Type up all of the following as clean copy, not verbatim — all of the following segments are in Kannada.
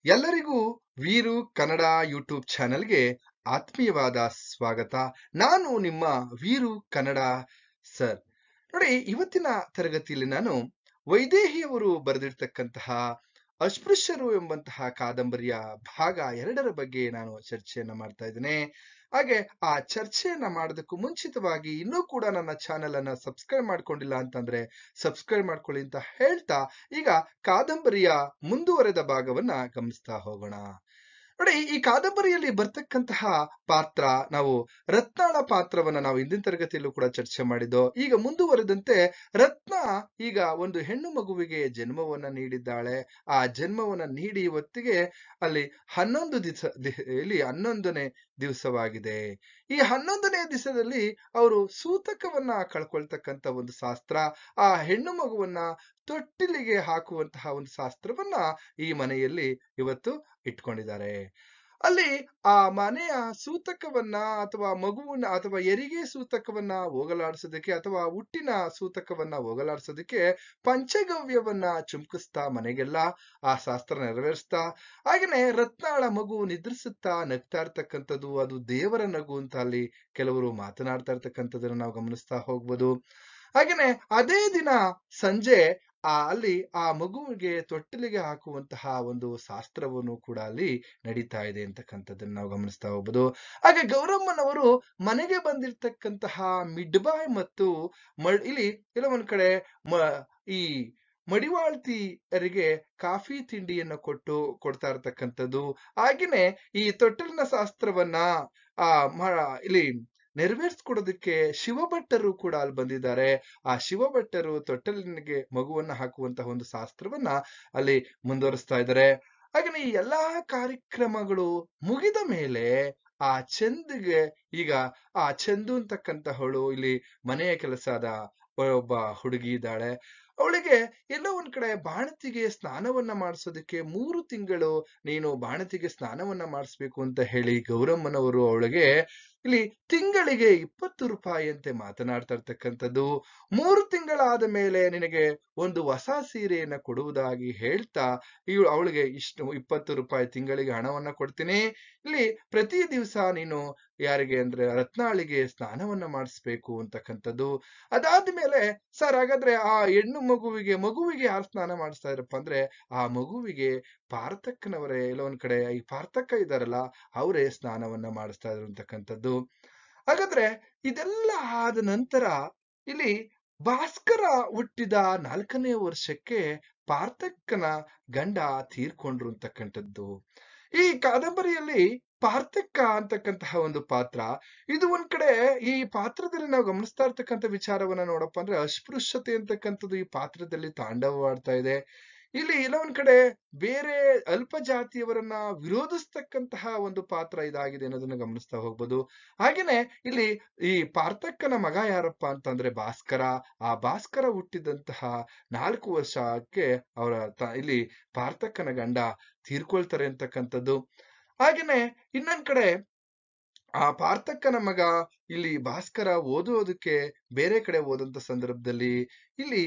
ಎಲ್ಲರಿಗೂ ವೀರು ಕನ್ನಡ ಯೂಟ್ಯೂಬ್ ಚಾನೆಲ್ಗೆ ಆತ್ಮೀಯವಾದ ಸ್ವಾಗತ. ನಾನು ನಿಮ್ಮ ವೀರು ಕನ್ನಡ ಸರ್. ನೋಡಿ, ಇವತ್ತಿನ ತರಗತಿಯಲ್ಲಿ ನಾನು ವೈದೇಹಿಯವರು ಬರೆದಿರ್ತಕ್ಕಂತಹ ಅಸ್ಪೃಶ್ಯರು ಎಂಬಂತಹ ಕಾದಂಬರಿಯ ಭಾಗ 2ರ ಬಗ್ಗೆ ನಾನು ಚರ್ಚೆಯನ್ನ ಮಾಡ್ತಾ ಇದ್ದೇನೆ. ಹಾಗೆ ಆ ಚರ್ಚೆಯನ್ನ ಮಾಡೋದಕ್ಕೂ ಮುಂಚಿತವಾಗಿ ಇನ್ನೂ ಕೂಡ ನನ್ನ ಚಾನೆಲ್ ಅನ್ನ ಸಬ್ಸ್ಕ್ರೈಬ್ ಮಾಡ್ಕೊಂಡಿಲ್ಲ ಅಂತಂದ್ರೆ ಸಬ್ಸ್ಕ್ರೈಬ್ ಮಾಡ್ಕೊಳ್ಳಿ ಅಂತ ಹೇಳ್ತಾ ಈಗ ಕಾದಂಬರಿಯ ಮುಂದುವರೆದ ಭಾಗವನ್ನ ಗಮನಿಸ್ತಾ ಹೋಗೋಣ. ನೋಡಿ, ಈ ಕಾದಂಬರಿಯಲ್ಲಿ ಬರ್ತಕ್ಕಂತಹ ಪಾತ್ರ, ನಾವು ರತ್ನಾಳ ಪಾತ್ರವನ್ನ ನಾವು ಹಿಂದಿನ ತರಗತಿಯಲ್ಲೂ ಕೂಡ ಚರ್ಚೆ ಮಾಡಿದ್ದು. ಈಗ ಮುಂದುವರೆದಂತೆ ರತ್ನ ಈಗ ಒಂದು ಹೆಣ್ಣು ಮಗುವಿಗೆ ಜನ್ಮವನ್ನ ನೀಡಿದ್ದಾಳೆ. ಆ ಜನ್ಮವನ್ನ ನೀಡಿ ಇವತ್ತಿಗೆ ಅಲ್ಲಿ 11ನೇ ದಿವಸವಾಗಿದೆ. ಈ 11ನೇ ದಿವಸದಲ್ಲಿ ಅವರು ಸೂತಕವನ್ನ ಕಳ್ಕೊಳ್ತಕ್ಕಂತ ಒಂದು ಶಾಸ್ತ್ರ, ಆ ಹೆಣ್ಣು ಮಗುವನ್ನ ತೊಟ್ಟಿಲಿಗೆ ಹಾಕುವಂತಹ ಒಂದು ಶಾಸ್ತ್ರವನ್ನ ಈ ಮನೆಯಲ್ಲಿ ಇವತ್ತು ಇಟ್ಕೊಂಡಿದ್ದಾರೆ. ಅಲ್ಲಿ ಆ ಮನೆಯ ಸೂತಕವನ್ನ ಅಥವಾ ಮಗುವನ್ನ ಅಥವಾ ಹೆರಿಗೆ ಸೂತಕವನ್ನ ಹೋಗಲಾಡಿಸೋದಕ್ಕೆ ಅಥವಾ ಹುಟ್ಟಿನ ಸೂತಕವನ್ನ ಹೋಗಲಾಡಿಸೋದಕ್ಕೆ ಪಂಚಗವ್ಯವನ್ನ ಚುಮ್ಕಿಸ್ತಾ ಮನೆಗೆಲ್ಲ ಆ ಶಾಸ್ತ್ರ ನೆರವೇರಿಸ್ತಾ, ಹಾಗೇನೆ ರತ್ನಾಳ ಮಗು ನಿದ್ರಿಸುತ್ತಾ ನಗ್ತಾ ಇರ್ತಕ್ಕಂಥದ್ದು, ಅದು ದೇವರ ನಗು ಅಂತ ಅಲ್ಲಿ ಕೆಲವರು ಮಾತನಾಡ್ತಾ ಇರ್ತಕ್ಕಂಥದ್ದನ್ನ ನಾವು ಗಮನಿಸ್ತಾ ಹೋಗ್ಬೋದು. ಹಾಗೇನೆ ಅದೇ ದಿನ ಸಂಜೆ ಅಲ್ಲಿ ಆ ಮಗುವಿಗೆ ತೊಟ್ಟಿಲಿಗೆ ಹಾಕುವಂತಹ ಒಂದು ಶಾಸ್ತ್ರವನ್ನು ಕೂಡ ಅಲ್ಲಿ ನಡೀತಾ ಇದೆ ಅಂತಕ್ಕಂಥದ್ದನ್ನ ನಾವು ಗಮನಿಸ್ತಾ ಹೋಗ್ಬೋದು. ಹಾಗೆ ಗೌರಮ್ಮನವರು ಮನೆಗೆ ಬಂದಿರ್ತಕ್ಕಂತಹ ಮಿಡ್ಬಾಯ್ ಮತ್ತು ಇಲ್ಲಿ ಕೆಲವೊಂದ್ ಕಡೆ ಈ ಮಡಿವಾಳ್ತಿಯರಿಗೆ ಕಾಫಿ ತಿಂಡಿಯನ್ನ ಕೊಡ್ತಾ ಇರ್ತಕ್ಕಂಥದ್ದು, ಹಾಗೇನೆ ಈ ತೊಟ್ಟಿಲಿನ ಶಾಸ್ತ್ರವನ್ನ ಇಲ್ಲಿ ನೆರವೇರಿಸ್ಕೊಡೋದಕ್ಕೆ ಶಿವಭಟ್ಟರು ಕೂಡ ಅಲ್ಲಿ ಬಂದಿದ್ದಾರೆ. ಆ ಶಿವಭಟ್ಟರು ತೊಟ್ಟಲಿನಿಗೆ ಮಗುವನ್ನ ಹಾಕುವಂತಹ ಒಂದು ಶಾಸ್ತ್ರವನ್ನ ಅಲ್ಲಿ ಮುಂದುವರಿಸ್ತಾ ಇದ್ದಾರೆ. ಹಾಗೆ ಈ ಎಲ್ಲಾ ಕಾರ್ಯಕ್ರಮಗಳು ಮುಗಿದ ಮೇಲೆ ಆ ಚಂದಿಗೆ ಈಗ ಆ ಚಂದು ಅಂತಕ್ಕಂತಹವಳು ಇಲ್ಲಿ ಮನೆಯ ಕೆಲಸದ ಒಬ್ಬ ಹುಡುಗಿ ಇದ್ದಾಳೆ. ಅವಳಿಗೆ ಎಲ್ಲೋ ಒಂದ್ ಕಡೆ ಬಾಣತಿಗೆ ಸ್ನಾನವನ್ನ ಮಾಡಿಸೋದಕ್ಕೆ 3 ತಿಂಗಳು ನೀನು ಬಾಣತಿಗೆ ಸ್ನಾನವನ್ನ ಮಾಡಿಸ್ಬೇಕು ಅಂತ ಹೇಳಿ ಗೌರಮ್ಮನವರು ಅವಳಿಗೆ ಇಲ್ಲಿ ತಿಂಗಳಿಗೆ 20 ರೂಪಾಯಿಯಂತೆ ಮಾತನಾಡ್ತಾ ಇರ್ತಕ್ಕಂಥದ್ದು. 3 ತಿಂಗಳಾದ ಮೇಲೆ ನಿನಗೆ ಒಂದು ಹೊಸ ಸೀರೆಯನ್ನ ಕೊಡುವುದಾಗಿ ಹೇಳ್ತಾ ಅವಳಿಗೆ ಇಷ್ಟು 20 ರೂಪಾಯಿ ತಿಂಗಳಿಗೆ ಹಣವನ್ನ ಕೊಡ್ತೀನಿ, ಇಲ್ಲಿ ಪ್ರತಿ ದಿವಸ ನೀನು ಯಾರಿಗೆ ಅಂದ್ರೆ ರತ್ನಾಳಿಗೆ ಸ್ನಾನವನ್ನ ಮಾಡಿಸ್ಬೇಕು ಅಂತಕ್ಕಂಥದ್ದು. ಅದಾದ್ಮೇಲೆ ಸರ್, ಹಾಗಾದ್ರೆ ಆ ಹೆಣ್ಣು ಮಗುವಿಗೆ ಯಾರು ಸ್ನಾನ ಮಾಡಿಸ್ತಾ ಇರಪ್ಪ ಅಂದ್ರೆ ಆ ಮಗುವಿಗೆ ಪಾರ್ಥಕ್ಕನವರೇ, ಎಲ್ಲೋ ಒಂದ್ ಕಡೆ ಈ ಪಾರ್ಥಕ್ಕ ಇದಾರಲ್ಲ ಅವರೇ ಸ್ನಾನವನ್ನ ಮಾಡಿಸ್ತಾ ಇದ್ರು ಅಂತಕ್ಕಂಥದ್ದು. ಹಾಗಾದ್ರೆ ಇದೆಲ್ಲ ಆದ ನಂತರ ಇಲ್ಲಿ ಭಾಸ್ಕರ ಹುಟ್ಟಿದ 4ನೇ ವರ್ಷಕ್ಕೆ ಪಾರ್ಥಕ್ಕನ ಗಂಡ ತೀರ್ಕೊಂಡ್ರು ಅಂತಕ್ಕಂಥದ್ದು. ಈ ಕಾದಂಬರಿಯಲ್ಲಿ ಪಾರ್ಥಕ್ಕ ಅಂತಕ್ಕಂತಹ ಒಂದು ಪಾತ್ರ, ಇದು ಒಂದ್ ಕಡೆ ಈ ಪಾತ್ರದಲ್ಲಿ ನಾವು ಗಮನಿಸ್ತಾ ಇರ್ತಕ್ಕಂಥ ವಿಚಾರವನ್ನ ನೋಡಪ್ಪ ಅಂದ್ರೆ ಅಸ್ಪೃಶ್ಯತೆ ಅಂತಕ್ಕಂಥದ್ದು ಈ ಪಾತ್ರದಲ್ಲಿ ತಾಂಡವವಾಡ್ತಾ ಇದೆ. ಇಲ್ಲಿ ಎಲ್ಲ ಒಂದ್ ಕಡೆ ಬೇರೆ ಅಲ್ಪ ಜಾತಿಯವರನ್ನ ವಿರೋಧಿಸ್ತಕ್ಕಂತಹ ಒಂದು ಪಾತ್ರ ಇದಾಗಿದೆ ಅನ್ನೋದನ್ನ ಗಮನಿಸ್ತಾ ಹೋಗ್ಬೋದು. ಹಾಗೇನೆ ಇಲ್ಲಿ ಈ ಪಾರ್ಥಕ್ಕನ ಮಗ ಯಾರಪ್ಪ ಅಂತಂದ್ರೆ ಭಾಸ್ಕರ. ಆ ಭಾಸ್ಕರ ಹುಟ್ಟಿದಂತಹ 4 ವರ್ಷಕ್ಕೆ ಅವರ ಇಲ್ಲಿ ಪಾರ್ಥಕ್ಕನ ಗಂಡ ತೀರ್ಕೊಳ್ತಾರೆ ಅಂತಕ್ಕಂಥದ್ದು. ಹಾಗೇನೆ ಇನ್ನೊಂದ್ ಕಡೆ ಆ ಪಾರ್ಥಕ್ಕನ ಮಗ ಇಲ್ಲಿ ಭಾಸ್ಕರ ಓದೋದಕ್ಕೆ ಬೇರೆ ಕಡೆ ಹೋದಂತ ಸಂದರ್ಭದಲ್ಲಿ ಇಲ್ಲಿ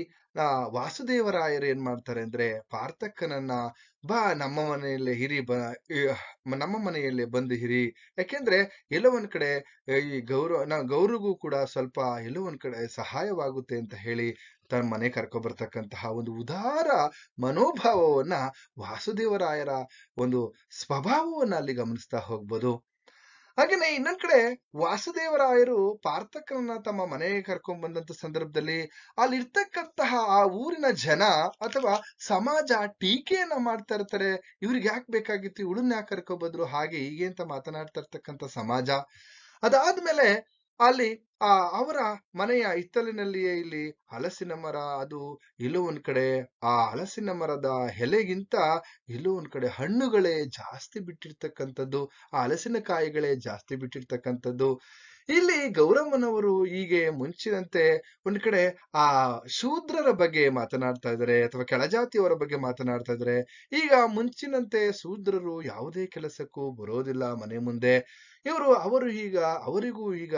ವಾಸುದೇವರಾಯರು ಏನ್ ಮಾಡ್ತಾರೆ ಅಂದ್ರೆ ಪಾರ್ಥಕ್ಕನನ್ನ ನಮ್ಮ ಮನೆಯಲ್ಲೇ ನಮ್ಮ ಮನೆಯಲ್ಲೇ ಬಂದು ಹಿರಿ, ಯಾಕೆಂದ್ರೆ ಎಲ್ಲೋ ಒಂದ್ ಕಡೆ ಈ ಗೌರಿಗೂ ಕೂಡ ಸ್ವಲ್ಪ ಎಲ್ಲೋ ಒಂದ್ ಕಡೆ ಸಹಾಯವಾಗುತ್ತೆ ಅಂತ ಹೇಳಿ ತನ್ನ ಮನೆ ಕರ್ಕೊಬರ್ತಕ್ಕಂತಹ ಒಂದು ಉದಾರ ಮನೋಭಾವವನ್ನ ವಾಸುದೇವರಾಯರ ಒಂದು ಸ್ವಭಾವವನ್ನ ಅಲ್ಲಿ ಗಮನಿಸ್ತಾ ಹೋಗ್ಬೋದು. ಹಾಗೇನೆ ಇನ್ನೊಂದ್ ಕಡೆ ವಾಸುದೇವರಾಯರು ಪಾರ್ಥಕರನ್ನ ತಮ್ಮ ಮನೆಗೆ ಕರ್ಕೊಂಡ್ ಬಂದಂತ ಸಂದರ್ಭದಲ್ಲಿ ಅಲ್ಲಿರ್ತಕ್ಕಂತಹ ಆ ಊರಿನ ಜನ ಅಥವಾ ಸಮಾಜ ಟೀಕೆಯನ್ನ ಮಾಡ್ತಾ ಇರ್ತಾರೆ. ಇವ್ರಿಗೆ ಯಾಕೆ ಬೇಕಾಗಿತ್ತು, ಇವಳನ್ನ ಯಾಕೆ ಕರ್ಕೊಬಂದ್ರು, ಹಾಗೆ ಹೀಗೆ ಅಂತ ಮಾತನಾಡ್ತಾ ಇರ್ತಕ್ಕಂಥ ಸಮಾಜ. ಅದಾದ್ಮೇಲೆ ಅಲ್ಲಿ ಅವರ ಮನೆಯ ಹಿತ್ತಲಿನಲ್ಲಿಯೇ ಇಲ್ಲಿ ಹಲಸಿನ ಮರ, ಅದು ಎಲ್ಲೋ ಒಂದ್ ಕಡೆ ಆ ಹಲಸಿನ ಮರದ ಎಲೆಗಿಂತ ಎಲ್ಲೋ ಒಂದ್ ಕಡೆ ಹಣ್ಣುಗಳೇ ಜಾಸ್ತಿ ಬಿಟ್ಟಿರ್ತಕ್ಕಂಥದ್ದು, ಆ ಹಲಸಿನಕಾಯಿಗಳೇ ಜಾಸ್ತಿ ಬಿಟ್ಟಿರ್ತಕ್ಕಂಥದ್ದು. ಇಲ್ಲಿ ಗೌರಮ್ಮನವರು ಹೀಗೆ ಮುಂಚಿನಂತೆ ಒಂದ್ ಕಡೆ ಆ ಶೂದ್ರರ ಬಗ್ಗೆ ಮಾತನಾಡ್ತಾ ಇದ್ದಾರೆ ಅಥವಾ ಕೆಳಜಾತಿಯವರ ಬಗ್ಗೆ ಮಾತನಾಡ್ತಾ ಇದ್ದಾರೆ. ಈಗ ಮುಂಚಿನಂತೆ ಶೂದ್ರರು ಯಾವುದೇ ಕೆಲಸಕ್ಕೂ ಬರೋದಿಲ್ಲ ಮನೆ ಮುಂದೆ. ಅವರು ಈಗ ಅವರಿಗೂ ಈಗ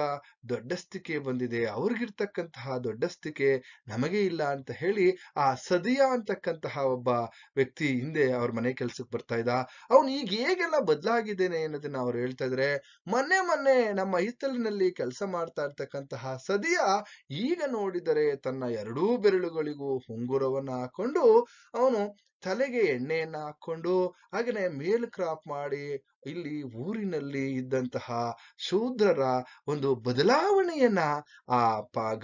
ದೊಡ್ಡಸ್ತಿಕೆ ಬಂದಿದೆ, ಅವ್ರಿಗಿರ್ತಕ್ಕಂತಹ ದೊಡ್ಡಸ್ತಿಕೆ ನಮಗೆ ಇಲ್ಲ ಅಂತ ಹೇಳಿ ಆ ಸದಿಯ ಅಂತಕ್ಕಂತಹ ಒಬ್ಬ ವ್ಯಕ್ತಿ ಹಿಂದೆ ಅವ್ರ ಮನೆ ಕೆಲ್ಸಕ್ಕೆ ಬರ್ತಾ ಇದ್ದ. ಅವನು ಈಗ ಹೇಗೆಲ್ಲ ಬದಲಾಗಿದ್ದೇನೆ ಅನ್ನೋದನ್ನ ಅವ್ರು ಹೇಳ್ತಾ ಇದ್ರೆ, ಮೊನ್ನೆ ನಮ್ಮ ಹಿತ್ತಲಿನಲ್ಲಿ ಕೆಲಸ ಮಾಡ್ತಾ ಇರ್ತಕ್ಕಂತಹ ಸದಿಯ ಈಗ ನೋಡಿದರೆ ತನ್ನ ಎರಡೂ ಬೆರಳುಗಳಿಗೂ ಉಂಗುರವನ್ನ ಹಾಕೊಂಡು ಅವನು ತಲೆಗೆ ಎಣ್ಣೆಯನ್ನ ಹಾಕೊಂಡು ಹಾಗೇನೆ ಮೇಲ್ ಕ್ರಾಪ್ ಮಾಡಿ ಇಲ್ಲಿ ಊರಿನಲ್ಲಿ ಇದ್ದಂತಹ ಶೂದ್ರರ ಒಂದು ಬದಲಾವಣೆಯನ್ನ ಆ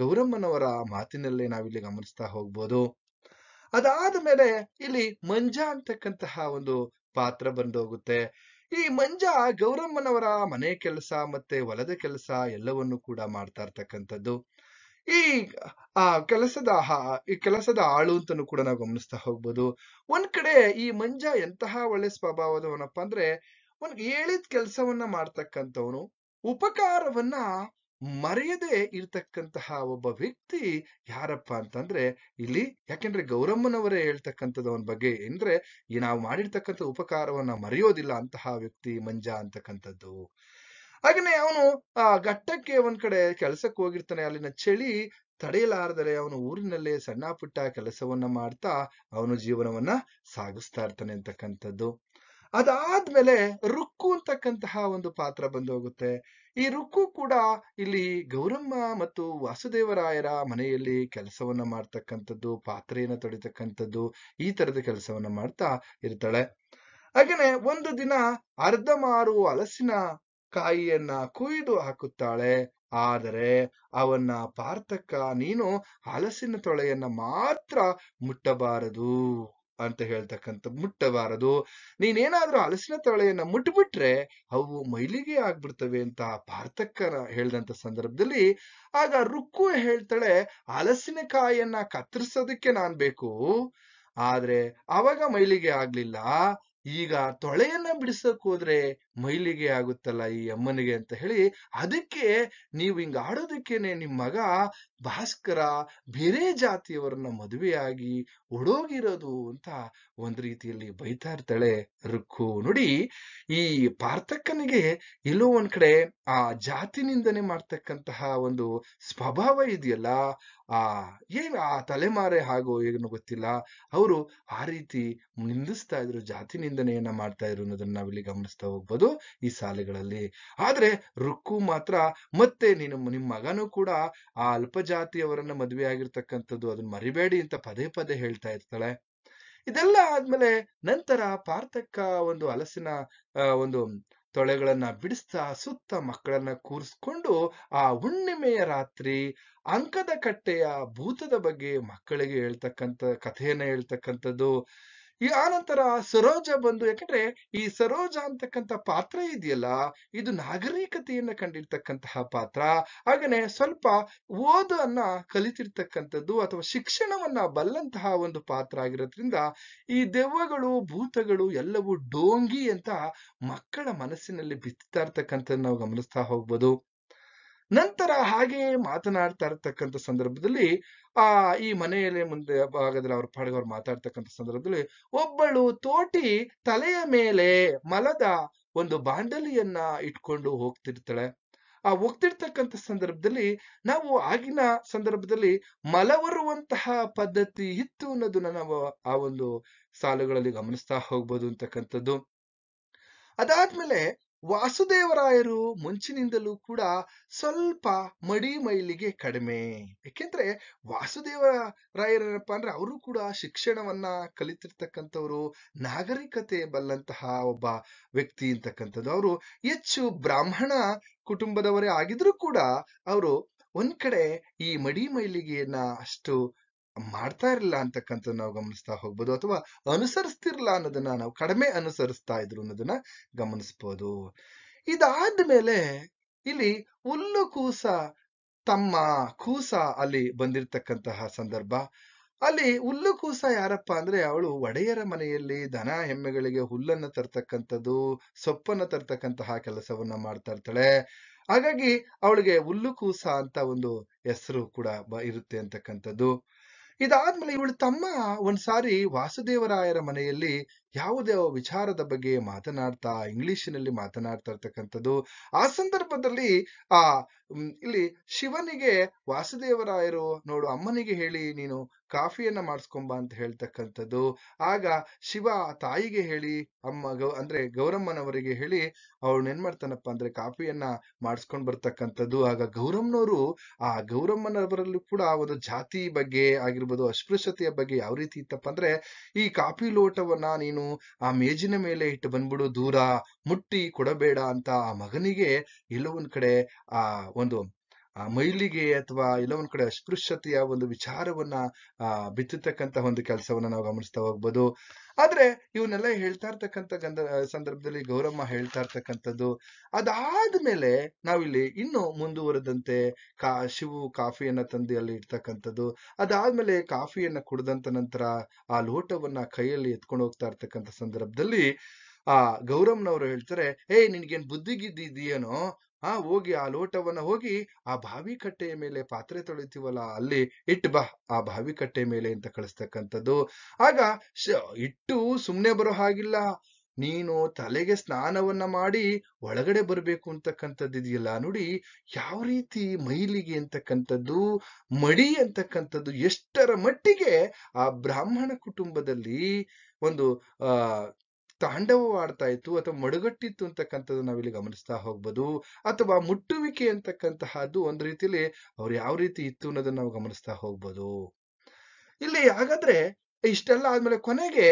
ಗೌರಮ್ಮನವರ ಮಾತಿನಲ್ಲೇ ನಾವಿಲ್ಲಿ ಗಮನಿಸ್ತಾ ಹೋಗ್ಬೋದು. ಅದಾದ ಮೇಲೆ ಇಲ್ಲಿ ಮಂಜ ಅಂತಕ್ಕಂತಹ ಒಂದು ಪಾತ್ರ ಬಂದೋಗುತ್ತೆ. ಈ ಮಂಜ ಗೌರಮ್ಮನವರ ಮನೆ ಕೆಲಸ ಮತ್ತೆ ಹೊಲದ ಕೆಲಸ ಎಲ್ಲವನ್ನು ಕೂಡ ಮಾಡ್ತಾ ಇರ್ತಕ್ಕಂಥದ್ದು. ಈ ಈ ಕೆಲಸದ ಆಳು ಅಂತಾನು ಕೂಡ ನಾವು ಗಮನಿಸ್ತಾ ಹೋಗ್ಬೋದು. ಒಂದ್ ಕಡೆ ಈ ಮಂಜ ಎಂತಹ ಒಳ್ಳೆ ಸ್ವಭಾವದವನಪ್ಪ ಅಂದ್ರೆ, ಹೇಳಿದ ಕೆಲಸವನ್ನ ಮಾಡ್ತಕ್ಕಂಥವನು, ಉಪಕಾರವನ್ನ ಮರೆಯದೆ ಇರ್ತಕ್ಕಂತಹ ಒಬ್ಬ ವ್ಯಕ್ತಿ ಯಾರಪ್ಪ ಅಂತಂದ್ರೆ ಇಲ್ಲಿ, ಯಾಕೆಂದ್ರೆ ಗೌರಮ್ಮನವರೇ ಹೇಳ್ತಕ್ಕಂಥದ್ದು ಅವನ ಬಗ್ಗೆ, ಅಂದ್ರೆ ಈ ನಾವು ಮಾಡಿರ್ತಕ್ಕಂಥ ಉಪಕಾರವನ್ನ ಮರೆಯೋದಿಲ್ಲ ಅಂತಹ ವ್ಯಕ್ತಿ ಮಂಜ ಅಂತಕ್ಕಂಥದ್ದು. ಹಾಗೇನೆ ಅವನು ಘಟ್ಟಕ್ಕೆ ಒಂದ್ ಕಡೆ ಕೆಲ್ಸಕ್ಕೆ ಹೋಗಿರ್ತಾನೆ. ಅಲ್ಲಿನ ಚಳಿ ತಡೆಯಲಾರದರೆ ಅವನು ಊರಿನಲ್ಲೇ ಸಣ್ಣ ಪುಟ್ಟ ಕೆಲಸವನ್ನ ಮಾಡ್ತಾ ಅವನು ಜೀವನವನ್ನ ಸಾಗಿಸ್ತಾ ಇರ್ತಾನೆ ಅಂತಕ್ಕಂಥದ್ದು. ಅದಾದ್ಮೇಲೆ ರುಕ್ಕು ಅಂತಕ್ಕಂತಹ ಒಂದು ಪಾತ್ರ ಬಂದು ಹೋಗುತ್ತೆ. ಈ ರುಕ್ಕು ಕೂಡ ಇಲ್ಲಿ ಗೌರಮ್ಮ ಮತ್ತು ವಾಸುದೇವರಾಯರ ಮನೆಯಲ್ಲಿ ಕೆಲಸವನ್ನ ಮಾಡ್ತಕ್ಕಂಥದ್ದು, ಪಾತ್ರೆಯನ್ನ ತೊಳಿತಕ್ಕಂಥದ್ದು, ಈ ತರದ ಕೆಲಸವನ್ನ ಮಾಡ್ತಾ ಇರ್ತಾಳೆ. ಹಾಗೇನೆ ಒಂದು ದಿನ ಅರ್ಧ ಮಾರು ಹಲಸಿನ ಕಾಯಿಯನ್ನ ಕುಯ್ದು ಹಾಕುತ್ತಾಳೆ. ಆದರೆ ಅವನ್ನ ಪಾರ್ಥಕ್ಕ, ನೀನು ಹಲಸಿನ ತೊಳೆಯನ್ನ ಮಾತ್ರ ಮುಟ್ಟಬಾರದು ಅಂತ ಮುಟ್ಟಬಾರದು, ನೀನೇನಾದ್ರೂ ಹಲಸಿನ ತೊಳೆಯನ್ನ ಮುಟ್ಬಿಟ್ರೆ ಅವು ಮೈಲಿಗೆ ಆಗ್ಬಿಡ್ತವೆ ಅಂತ ಪಾರ್ಥಕ್ಕ ಹೇಳ್ದಂತ ಸಂದರ್ಭದಲ್ಲಿ, ಆಗ ರುಕ್ಕು ಹೇಳ್ತಾಳೆ, ಹಲಸಿನಕಾಯಿಯನ್ನ ಕತ್ತರಿಸೋದಕ್ಕೆ ನಾನ್ ಬೇಕು, ಆದ್ರೆ ಅವಾಗ ಮೈಲಿಗೆ ಆಗ್ಲಿಲ್ಲ, ಈಗ ತೊಳೆಯನ್ನ ಬಿಡಿಸಕ್ ಹೋದ್ರೆ ಮೈಲಿಗೆ ಆಗುತ್ತಲ್ಲ ಈ ಅಮ್ಮನಿಗೆ ಅಂತ ಹೇಳಿ, ಅದಕ್ಕೆ ನೀವು ಹಿಂಗ ಆಡೋದಕ್ಕೇನೆ ನಿಮ್ ಮಗ ಭಾಸ್ಕರ ಬೇರೆ ಜಾತಿಯವರನ್ನ ಮದುವೆಯಾಗಿ ಒಡೋಗಿರೋದು ಅಂತ ಒಂದ್ ರೀತಿಯಲ್ಲಿ ಬೈತಾ ಇರ್ತಾಳೆ ರುಕ್ಕು. ನೋಡಿ, ಈ ಪಾರ್ಥಕ್ಕನಿಗೆ ಎಲ್ಲೋ ಒಂದ್ ಕಡೆ ಆ ಜಾತಿ ನಿಂದನೆ ಮಾಡ್ತಕ್ಕಂತಹ ಒಂದು ಸ್ವಭಾವ ಇದೆಯಲ್ಲ, ಆ ತಲೆಮಾರೆ ಹಾಗೋ ಏನು ಗೊತ್ತಿಲ್ಲ, ಅವರು ಆ ರೀತಿ ನಿಂದಿಸ್ತಾ ಇದ್ರು, ಜಾತಿ ನಿಂದನೆಯನ್ನ ಮಾಡ್ತಾ ಇದ್ರು ಅನ್ನೋದನ್ನ ನಾವಿಲ್ಲಿ ಗಮನಿಸ್ತಾ ಹೋಗ್ಬೋದು ಈ ಸಾಲುಗಳಲ್ಲಿ. ಆದ್ರೆ ರುಕ್ಕು ಮಾತ್ರ ಮತ್ತೆ ನಿಮ್ ಮಗನೂ ಕೂಡ ಆ ಅಲ್ಪಜಾತಿಯವರನ್ನ ಮದುವೆ ಆಗಿರ್ತಕ್ಕಂಥದ್ದು, ಅದನ್ನ ಮರಿಬೇಡಿ ಅಂತ ಪದೇ ಪದೇ ಹೇಳ್ತಾ ಇರ್ತಾಳೆ. ಇದೆಲ್ಲ ಆದ್ಮೇಲೆ ನಂತರ ಪಾರ್ಥಕ್ಕ ಒಂದು ಹಲಸಿನ ಒಂದು ತೊಳೆಗಳನ್ನ ಬಿಡಿಸ್ತಾ ಸುತ್ತ ಮಕ್ಕಳನ್ನ ಕೂರಿಸ್ಕೊಂಡು ಆ ಹುಣ್ಣಿಮೆಯ ರಾತ್ರಿ ಅಂಕದ ಕಟ್ಟೆಯ ಭೂತದ ಬಗ್ಗೆ ಮಕ್ಕಳಿಗೆ ಕಥೆಯನ್ನ ಹೇಳ್ತಕ್ಕಂಥದ್ದು. ಆನಂತರ ಸರೋಜ ಬಂದು, ಯಾಕಂದ್ರೆ ಈ ಸರೋಜ ಅಂತಕ್ಕಂಥ ಪಾತ್ರ ಇದೆಯಲ್ಲ, ಇದು ನಾಗರಿಕತೆಯನ್ನ ಕಂಡಿರ್ತಕ್ಕಂತಹ ಪಾತ್ರ, ಹಾಗೇನೆ ಸ್ವಲ್ಪ ಓದನ್ನ ಕಲಿತಿರ್ತಕ್ಕಂಥದ್ದು ಅಥವಾ ಶಿಕ್ಷಣವನ್ನ ಬಲ್ಲಂತಹ ಒಂದು ಪಾತ್ರ ಆಗಿರೋದ್ರಿಂದ ಈ ದೆವ್ವಗಳು ಭೂತಗಳು ಎಲ್ಲವೂ ಡೋಂಗಿ ಅಂತ ಮಕ್ಕಳ ಮನಸ್ಸಿನಲ್ಲಿ ಬಿತ್ತಾ ಇರ್ತಕ್ಕಂಥದ್ದು ನಾವು ಗಮನಿಸ್ತಾ ಹೋಗ್ಬೋದು. ನಂತರ ಹಾಗೆ ಮಾತನಾಡ್ತಾ ಇರ್ತಕ್ಕಂಥ ಸಂದರ್ಭದಲ್ಲಿ ಈ ಮನೆಯಲ್ಲಿ ಮುಂದೆ ಭಾಗದಲ್ಲಿ ಅವ್ರ ಪಾಡಿಗೆ ಅವ್ರು ಮಾತಾಡ್ತಕ್ಕಂಥ ಸಂದರ್ಭದಲ್ಲಿ ಒಬ್ಬಳು ತೋಟಿ ತಲೆಯ ಮೇಲೆ ಮಲದ ಒಂದು ಬಾಂಡಲಿಯನ್ನ ಇಟ್ಕೊಂಡು ಹೋಗ್ತಿರ್ತಾಳೆ. ಹೋಗ್ತಿರ್ತಕ್ಕಂಥ ಸಂದರ್ಭದಲ್ಲಿ ನಾವು ಆಗಿನ ಸಂದರ್ಭದಲ್ಲಿ ಮಲವರುವಂತಹ ಪದ್ಧತಿ ಇತ್ತು ಅನ್ನೋದನ್ನ ನಾವು ಆ ಒಂದು ಸಾಲುಗಳಲ್ಲಿ ಗಮನಿಸ್ತಾ ಹೋಗ್ಬೋದು ಅಂತಕ್ಕಂಥದ್ದು. ಅದಾದ್ಮೇಲೆ ವಾಸುದೇವರಾಯರು ಮುಂಚಿನಿಂದಲೂ ಕೂಡ ಸ್ವಲ್ಪ ಮಡಿ ಮೈಲಿಗೆ ಕಡಿಮೆ. ಯಾಕೆಂದ್ರೆ ವಾಸುದೇವರಾಯರೇನಪ್ಪ ಅಂದ್ರೆ ಅವರು ಕೂಡ ಶಿಕ್ಷಣವನ್ನ ಕಲಿತಿರ್ತಕ್ಕಂಥವ್ರು, ನಾಗರಿಕತೆ ಬಲ್ಲಂತಹ ಒಬ್ಬ ವ್ಯಕ್ತಿ ಅಂತಕ್ಕಂಥದ್ದು. ಅವರು ಹೆಚ್ಚು ಬ್ರಾಹ್ಮಣ ಕುಟುಂಬದವರೇ ಆಗಿದ್ರು ಕೂಡ ಅವರು ಒಂದ್ ಕಡೆ ಈ ಮಡಿ ಮೈಲಿಗೆಯನ್ನ ಅಷ್ಟು ಮಾಡ್ತಾ ಇರಲಿಲ್ಲ ಅಂತಕ್ಕಂಥದ್ದು ನಾವು ಗಮನಿಸ್ತಾ ಹೋಗ್ಬೋದು, ಅಥವಾ ಅನುಸರಿಸ್ತಿರ್ಲಿಲ್ಲ ಅನ್ನೋದನ್ನ ನಾವು ಕಡಿಮೆ ಅನುಸರಿಸ್ತಾ ಇದ್ರು ಅನ್ನೋದನ್ನ ಗಮನಿಸ್ಬೋದು. ಇದಾದ್ಮೇಲೆ ಇಲ್ಲಿ ಹುಲ್ಲು ಕೂಸ ತಮ್ಮ ಕೂಸ ಅಲ್ಲಿ ಬಂದಿರತಕ್ಕಂತಹ ಸಂದರ್ಭ. ಅಲ್ಲಿ ಹುಲ್ಲು ಕೂಸ ಯಾರಪ್ಪ ಅಂದ್ರೆ, ಅವಳು ಒಡೆಯರ ಮನೆಯಲ್ಲಿ ದನ ಎಮ್ಮೆಗಳಿಗೆ ಹುಲ್ಲನ್ನ ತರ್ತಕ್ಕಂಥದ್ದು, ಸೊಪ್ಪನ್ನ ತರ್ತಕ್ಕಂತಹ ಕೆಲಸವನ್ನ ಮಾಡ್ತಾ ಇರ್ತಾಳೆ. ಹಾಗಾಗಿ ಅವಳಿಗೆ ಹುಲ್ಲು ಕೂಸ ಅಂತ ಒಂದು ಹೆಸರು ಕೂಡ ಇರುತ್ತೆ ಅಂತಕ್ಕಂಥದ್ದು. ಇದಾದ್ಮೇಲೆ ಇವಳು ತಮ್ಮ ಒಂದ್ಸಾರಿ ವಾಸುದೇವರಾಯರ ಮನೆಯಲ್ಲಿ ಯಾವುದೇ ವಿಚಾರದ ಬಗ್ಗೆ ಮಾತನಾಡ್ತಾ ಇಂಗ್ಲಿಷಿನಲ್ಲಿ ಮಾತನಾಡ್ತಾ ಇರ್ತಕ್ಕಂಥದ್ದು. ಆ ಸಂದರ್ಭದಲ್ಲಿ ಆ ಇಲ್ಲಿ ಶಿವನಿಗೆ ವಾಸುದೇವರಾಯರು ನೋಡು ಅಮ್ಮನಿಗೆ ಹೇಳಿ ನೀನು ಕಾಫಿಯನ್ನ ಮಾಡಿಸ್ಕೊಂಬ ಅಂತ ಹೇಳ್ತಕ್ಕಂಥದ್ದು. ಆಗ ಶಿವ ತಾಯಿಗೆ ಹೇಳಿ ಅಂದ್ರೆ ಗೌರಮ್ಮನವರಿಗೆ ಹೇಳಿ ಅವಳು ಏನ್ ಮಾಡ್ತಾನಪ್ಪ ಅಂದ್ರೆ ಕಾಫಿಯನ್ನ ಮಾಡಿಸ್ಕೊಂಡ್ ಬರ್ತಕ್ಕಂಥದ್ದು. ಆಗ ಗೌರಮ್ಮನವರು ಆ ಗೌರಮ್ಮನವರಲ್ಲೂ ಕೂಡ ಒಂದು ಜಾತಿ ಬಗ್ಗೆ ಆಗಿರ್ಬೋದು, ಅಸ್ಪೃಶ್ಯತೆಯ ಬಗ್ಗೆ ಯಾವ ರೀತಿ ಇತ್ತಪ್ಪ ಅಂದ್ರೆ, ಈ ಕಾಫಿ ಲೋಟವನ್ನ ನೀನು ಆ ಮೇಜಿನ ಮೇಲೆ ಇಟ್ಟು ಬಂದ್ಬಿಡು, ದೂರ ಮುಟ್ಟಿ ಕೊಡಬೇಡ ಅಂತ ಆ ಮಗನಿಗೆ ಎಲ್ಲೋ ಒಂದ್ ಕಡೆ ಆ ಒಂದು ಮೈಲಿಗೆ ಅಥವಾ ಎಲ್ಲೋ ಒಂದ್ ಕಡೆ ಅಸ್ಪೃಶ್ಯತೆಯ ಒಂದು ವಿಚಾರವನ್ನ ಬಿತ್ತತಕ್ಕಂತ ಒಂದು ಕೆಲಸವನ್ನ ನಾವು ಗಮನಿಸ್ತಾ ಹೋಗ್ಬೋದು. ಆದ್ರೆ ಇವನ್ನೆಲ್ಲ ಹೇಳ್ತಾ ಇರ್ತಕ್ಕಂಥ ಸಂದರ್ಭದಲ್ಲಿ ಗೌರಮ್ಮ ಹೇಳ್ತಾ ಇರ್ತಕ್ಕಂಥದ್ದು. ಅದಾದ್ಮೇಲೆ ನಾವಿಲ್ಲಿ ಇನ್ನು ಮುಂದುವರೆದಂತೆ ಶಿವು ಕಾಫಿಯನ್ನ ತಂದು ಅಲ್ಲಿ ಇಡ್ತಕ್ಕಂಥದ್ದು. ಅದಾದ್ಮೇಲೆ ಕಾಫಿಯನ್ನ ಕುಡ್ದಂತ ನಂತರ ಆ ಲೋಟವನ್ನ ಕೈಯಲ್ಲಿ ಎತ್ಕೊಂಡು ಹೋಗ್ತಾ ಇರ್ತಕ್ಕಂಥ ಸಂದರ್ಭದಲ್ಲಿ ಆ ಗೌರಮ್ಮನವರು ಹೇಳ್ತಾರೆ, ನಿನ್ಗೇನ್ ಬುದ್ಧಿಗಿದ್ದೇನೋ, ಹೋಗಿ ಆ ಲೋಟವನ್ನ ಹೋಗಿ ಆ ಬಾವಿ ಕಟ್ಟೆಯ ಮೇಲೆ ಪಾತ್ರೆ ತೊಳಿತೀವಲ್ಲ ಅಲ್ಲಿ ಇಟ್ಟು ಬಾ, ಆ ಬಾವಿ ಕಟ್ಟೆಯ ಮೇಲೆ ಅಂತ ಕಳಿಸ್ತಕ್ಕಂಥದ್ದು. ಆಗ ಇಟ್ಟು ಸುಮ್ನೆ ಬರೋ ಹಾಗಿಲ್ಲ, ನೀನು ತಲೆಗೆ ಸ್ನಾನವನ್ನ ಮಾಡಿ ಒಳಗಡೆ ಬರ್ಬೇಕು ಅಂತಕ್ಕಂಥದ್ದು ಇದೆಯಲ್ಲ ನೋಡಿ, ಯಾವ ರೀತಿ ಮೈಲಿಗೆ ಅಂತಕ್ಕಂಥದ್ದು, ಮಡಿ ಅಂತಕ್ಕಂಥದ್ದು ಎಷ್ಟರ ಮಟ್ಟಿಗೆ ಆ ಬ್ರಾಹ್ಮಣ ಕುಟುಂಬದಲ್ಲಿ ಒಂದು ತಾಂಡವವಾಡ್ತಾ ಇತ್ತು ಅಥವಾ ಮಡುಗಟ್ಟಿತ್ತು ಅಂತಕ್ಕಂಥದ್ದು ನಾವಿಲ್ಲಿ ಗಮನಿಸ್ತಾ ಹೋಗ್ಬೋದು. ಅಥವಾ ಮುಟ್ಟುವಿಕೆ ಅಂತಕ್ಕಂತಹದ್ದು ಒಂದ್ ರೀತಿಯಲ್ಲಿ ಅವ್ರು ಯಾವ ರೀತಿ ಇತ್ತು ಅನ್ನೋದನ್ನ ನಾವು ಗಮನಿಸ್ತಾ ಹೋಗ್ಬೋದು. ಇಲ್ಲಿ ಹಾಗಾದ್ರೆ ಇಷ್ಟೆಲ್ಲ ಆದ್ಮೇಲೆ ಕೊನೆಗೆ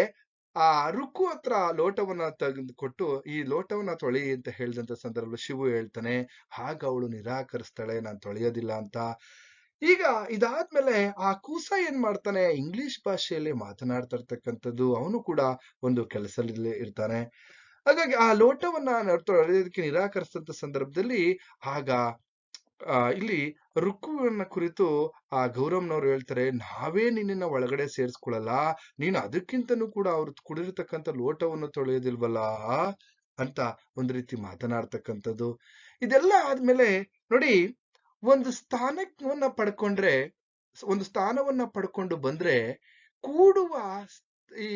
ಆ ರುಕ್ಕು ಹತ್ರ ಲೋಟವನ್ನ ತೆಗೆದುಕೊಟ್ಟು ಈ ಲೋಟವನ್ನ ತೊಳಿ ಅಂತ ಹೇಳಿದಂತ ಸಂದರ್ಭದಲ್ಲಿ ಶಿವು ಹೇಳ್ತಾನೆ, ಆಗ ಅವಳು ನಿರಾಕರಿಸ್ತಾಳೆ, ನಾನ್ ತೊಳೆಯೋದಿಲ್ಲ ಅಂತ. ಈಗ ಇದಾದ್ಮೇಲೆ ಆ ಕೂಸ ಏನ್ ಮಾಡ್ತಾನೆ, ಇಂಗ್ಲಿಷ್ ಭಾಷೆಯಲ್ಲಿ ಮಾತನಾಡ್ತಾ ಇರ್ತಕ್ಕಂಥದ್ದು, ಅವನು ಕೂಡ ಒಂದು ಕೆಲಸದಲ್ಲಿ ಇರ್ತಾನೆ. ಹಾಗಾಗಿ ಆ ಲೋಟವನ್ನ ತೊಳೆಯೋದಕ್ಕೆ ನಿರಾಕರಿಸಿದಂತ ಸಂದರ್ಭದಲ್ಲಿ ಆಗ ಇಲ್ಲಿ ರುಕ್ಕುವನ್ನ ಕುರಿತು ಆ ಗೌರಮ್ನವ್ರು ಹೇಳ್ತಾರೆ, ನಾವೇ ನಿನ್ನ ಒಳಗಡೆ ಸೇರಿಸ್ಕೊಳಲ್ಲ, ನೀನು ಅದಕ್ಕಿಂತನೂ ಕೂಡ ಅವ್ರು ಕುಡಿರ್ತಕ್ಕಂಥ ಲೋಟವನ್ನು ತೊಳೆಯೋದಿಲ್ವಲ್ಲ ಅಂತ ಒಂದ್ ರೀತಿ ಮಾತನಾಡ್ತಕ್ಕಂಥದ್ದು. ಇದೆಲ್ಲ ಆದ್ಮೇಲೆ ನೋಡಿ, ಒಂದು ಸ್ಥಾನವನ್ನ ಪಡ್ಕೊಂಡ್ರೆ, ಒಂದು ಸ್ಥಾನವನ್ನ ಪಡ್ಕೊಂಡು ಬಂದ್ರೆ ಕೂಡುವ ಈ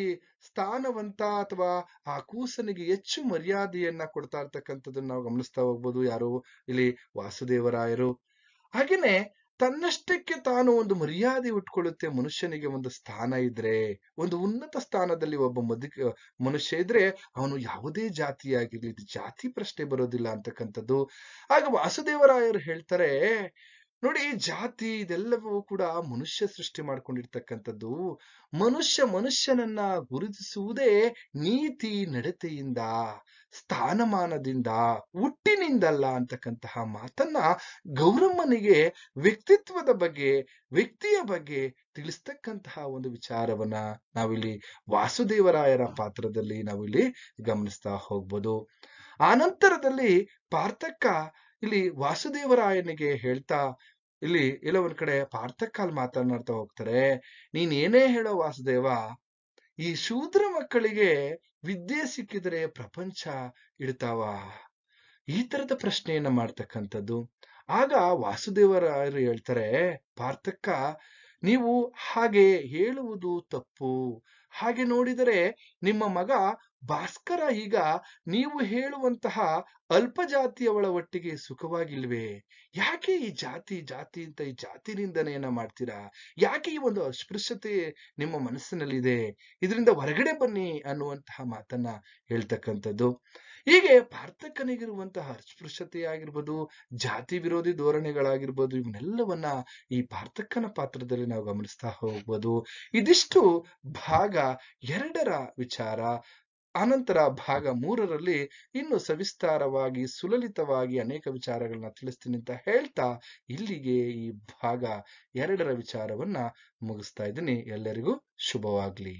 ಸ್ಥಾನವಂತ ಅಥವಾ ಆ ಕೂಸನಿಗೆ ಹೆಚ್ಚು ಮರ್ಯಾದೆಯನ್ನ ಕೊಡ್ತಾ ಇರ್ತಕ್ಕಂಥದ್ದನ್ನ ನಾವು ಗಮನಿಸ್ತಾ ಹೋಗ್ಬೋದು. ಯಾರು ಇಲ್ಲಿ ವಾಸುದೇವರಾಯರು. ಹಾಗೇನೆ ತನ್ನಷ್ಟಕ್ಕೆ ತಾನು ಒಂದು ಮರ್ಯಾದೆ ಉಟ್ಕೊಳ್ಳುತ್ತೆ. ಮನುಷ್ಯನಿಗೆ ಒಂದು ಸ್ಥಾನ ಇದ್ರೆ, ಒಂದು ಉನ್ನತ ಸ್ಥಾನದಲ್ಲಿ ಒಬ್ಬ ಮನುಷ್ಯ ಇದ್ರೆ ಅವನು ಯಾವುದೇ ಜಾತಿಯಾಗಿರ್ಲಿ, ಜಾತಿ ಪ್ರಶ್ನೆ ಬರೋದಿಲ್ಲ ಅಂತಕ್ಕಂಥದ್ದು. ಆಗ ವಾಸುದೇವರಾಯರು ಹೇಳ್ತಾರೆ, ನೋಡಿ, ಜಾತಿ ಇದೆಲ್ಲವೂ ಕೂಡ ಮನುಷ್ಯ ಸೃಷ್ಟಿ ಮಾಡ್ಕೊಂಡಿರ್ತಕ್ಕಂಥದ್ದು. ಮನುಷ್ಯನನ್ನ ಗುರುತಿಸುವುದೇ ನೀತಿ ನಡತೆಯಿಂದ, ಸ್ಥಾನಮಾನದಿಂದ, ಹುಟ್ಟಿನಿಂದಲ್ಲ ಅಂತಕ್ಕಂತಹ ಮಾತನ್ನ ಗೌರಮ್ಮನಿಗೆ ವ್ಯಕ್ತಿತ್ವದ ಬಗ್ಗೆ, ವ್ಯಕ್ತಿಯ ಬಗ್ಗೆ ತಿಳಿಸ್ತಕ್ಕಂತಹ ಒಂದು ವಿಚಾರವನ್ನ ನಾವಿಲ್ಲಿ ವಾಸುದೇವರಾಯರ ಪಾತ್ರದಲ್ಲಿ ನಾವಿಲ್ಲಿ ಗಮನಿಸ್ತಾ ಹೋಗ್ಬೋದು. ಆನಂತರದಲ್ಲಿ ಪಾರ್ಥಕ್ಕ ಇಲ್ಲಿ ವಾಸುದೇವರಾಯನಿಗೆ ಹೇಳ್ತಾ, ಇಲ್ಲಿ ಎಲ್ಲ ಒಂದ್ ಕಡೆ ಪಾರ್ಥಕ್ಕ ಮಾತನಾಡ್ತಾ ಹೋಗ್ತಾರೆ, ನೀನ್ ಏನೇ ಹೇಳೋ ವಾಸುದೇವ, ಈ ಶೂದ್ರ ಮಕ್ಕಳಿಗೆ ವಿದ್ಯೆ ಸಿಕ್ಕಿದ್ರೆ ಪ್ರಪಂಚ ಇಡ್ತಾವ, ಈ ತರದ ಪ್ರಶ್ನೆಯನ್ನ ಮಾಡ್ತಕ್ಕಂಥದ್ದು. ಆಗ ವಾಸುದೇವರಾಯರು ಹೇಳ್ತಾರೆ, ಪಾರ್ಥಕ್ಕ, ನೀವು ಹಾಗೆ ಹೇಳುವುದು ತಪ್ಪು. ಹಾಗೆ ನೋಡಿದರೆ ನಿಮ್ಮ ಮಗ ಭಾಸ್ಕರ ಈಗ ನೀವು ಹೇಳುವಂತಹ ಅಲ್ಪ ಜಾತಿಯವಳ ಒಟ್ಟಿಗೆ ಸುಖವಾಗಿಲ್ವೇ? ಯಾಕೆ ಈ ಜಾತಿ ಜಾತಿ ಅಂತ ಈ ಜಾತಿ ನಿಂದನೆಯನ್ನ ಮಾಡ್ತೀರಾ? ಯಾಕೆ ಈ ಒಂದು ಅಸ್ಪೃಶ್ಯತೆ ನಿಮ್ಮ ಮನಸ್ಸಿನಲ್ಲಿದೆ? ಇದರಿಂದ ಹೊರಗಡೆ ಬನ್ನಿ ಅನ್ನುವಂತಹ ಮಾತನ್ನ ಹೇಳ್ತಕ್ಕಂಥದ್ದು. ಹೀಗೆ ಪಾರ್ಥಕ್ಕನಿಗಿರುವಂತಹ ಅಸ್ಪೃಶ್ಯತೆ ಆಗಿರ್ಬೋದು, ಜಾತಿ ವಿರೋಧಿ ಧೋರಣೆಗಳಾಗಿರ್ಬೋದು, ಇವನ್ನೆಲ್ಲವನ್ನ ಈ ಪಾರ್ಥಕ್ಕನ ಪಾತ್ರದಲ್ಲಿ ನಾವು ಗಮನಿಸ್ತಾ ಹೋಗ್ಬೋದು. ಇದಿಷ್ಟು ಭಾಗ 2ರ ವಿಚಾರ. ಅನಂತರ ಭಾಗ 3ರಲ್ಲಿ ಇನ್ನು ಸವಿಸ್ತಾರವಾಗಿ ಸುಲಲಿತವಾಗಿ ಅನೇಕ ವಿಚಾರಗಳನ್ನ ತಿಳಿಸ್ತೀನಿ ಅಂತ ಹೇಳ್ತಾ ಇಲ್ಲಿಗೆ ಈ ಭಾಗ 2ರ ವಿಚಾರವನ್ನ ಮುಗಿಸ್ತಾ ಇದ್ದೀನಿ. ಎಲ್ಲರಿಗೂ ಶುಭವಾಗ್ಲಿ.